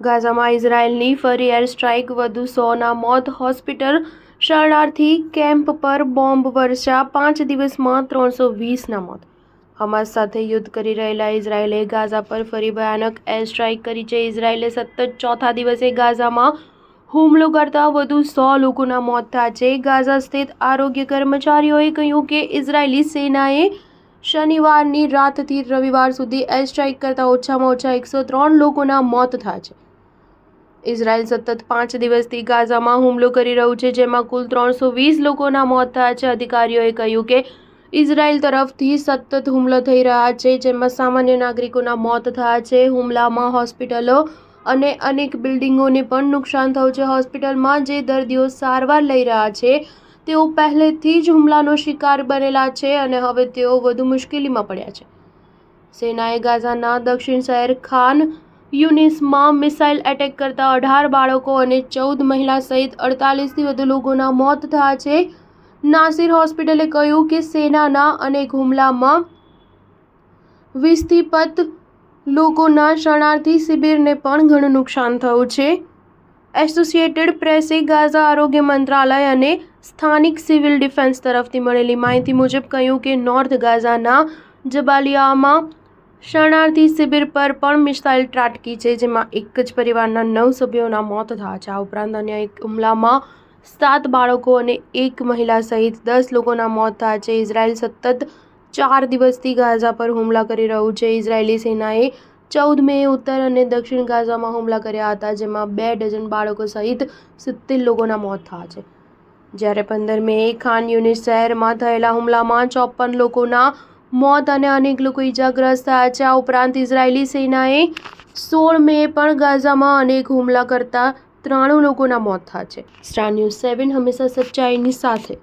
ગાઝામાં ઇઝરાયેલની ફરી air strike, વધુ 100ના મોત. હોસ્પિટલ શરણાર્થી કેમ્પ પર બોમ્બ વર્ષા, 5 દિવસમાં 320ના મોત. હમાસ સાથે યુદ્ધ કરી રહેલા ઇઝરાયેલે ગાઝા પર ફરી ભયાનક એર સ્ટ્રાઇક કરી છે. ઇઝરાયેલે સતત ચોથા દિવસે ગાઝામાં હુમલો કરતા વધુ 100 લોકોના મોત થયા છે. ગાઝા સ્થિત આરોગ્ય કર્મચારીઓએ કહ્યું કે ઇઝરાયેલી સેનાએ શનિવારની રાતથી રવિવાર સુધી એર સ્ટ્રાઇક કરતા ઓછામાં ઓછા 103 લોકોના મોત થયા છે. ઇઝરાયેલ સતત 5 દિવસથી ગાઝામાં હુમલો કરી રહ્યું છે, જેમાં કુલ 320 લોકોના મોત થયા છે. અધિકારીઓએ કહ્યું કે ઇઝરાયેલ તરફથી સતત હુમલો થઈ રહ્યા છે, જેમાં સામાન્ય નાગરિકોના મોત થયા છે. હુમલામાં હોસ્પિટલો અને અનેક બિલ્ડિંગોને પણ નુકસાન થયું છે. હોસ્પિટલમાં જે દર્દીઓ સારવાર લઈ રહ્યા છે, તેઓ પહેલેથી જ હુમલાનો શિકાર બનેલા છે અને હવે તેઓ વધુ મુશ્કેલીમાં પડ્યા છે. સેનાએ ગાઝાના દક્ષિણ શહેર ખાન યુનિસમાં મિસાઇલ એટેક કરતા 18 બાળકો અને 14 મહિલા સહિત 48થી વધુ લોકોના મોત થયા છે. નાસિર હોસ્પિટલે કહ્યું કે સેનાના અનેક હુમલામાં 20થી પત લોકોના શરણાર્થી શિબિરને પણ ઘણું નુકસાન થયું છે. એસોસિએટેડ પ્રેસે ગાઝા આરોગ્ય મંત્રાલય અને સ્થાનિક સિવિલ ડિફેન્સ તરફથી મળેલી માહિતી મુજબ કહ્યું કે નોર્થ ગાઝાના જબાલિયામાં શરણાર્થી શિબિર પર પણ મિસાઇલ ત્રાટકી છે, જેમાં એક જ પરિવારના 9 સભ્યોના મોત થયા છે. આ ઉપરાંત અન્ય એક હુમલામાં 7 બાળકો અને 1 મહિલા સહિત 10 લોકોના મોત થયા છે. ઇઝરાયેલ સતત 4 દિવસથી ગાઝા પર હુમલા કરી રહ્યું છે. ઇઝરાયેલી સેનાએ 14 મેએ ઉત્તર અને દક્ષિણ ગાઝામાં હુમલા કર્યા હતા, જેમાં 2 ડઝન બાળકો સહિત 70 લોકોના મોત થયા છે. જ્યારે 15 મેએ ખાન યુનિસ શહેરમાં થયેલા હુમલામાં 54 લોકોના મોત અને અનેક લોકો ઇજાગ્રસ્ત થયા છે. આ ઉપરાંત ઇઝરાયેલી સેનાએ 16 મેએ પણ ગાઝામાં અનેક હુમલા કરતા 93 લોકોના મોત થયા છે. સ્ટાર ન્યૂઝ 7 હંમેશા સચ્ચાઈની સાથે.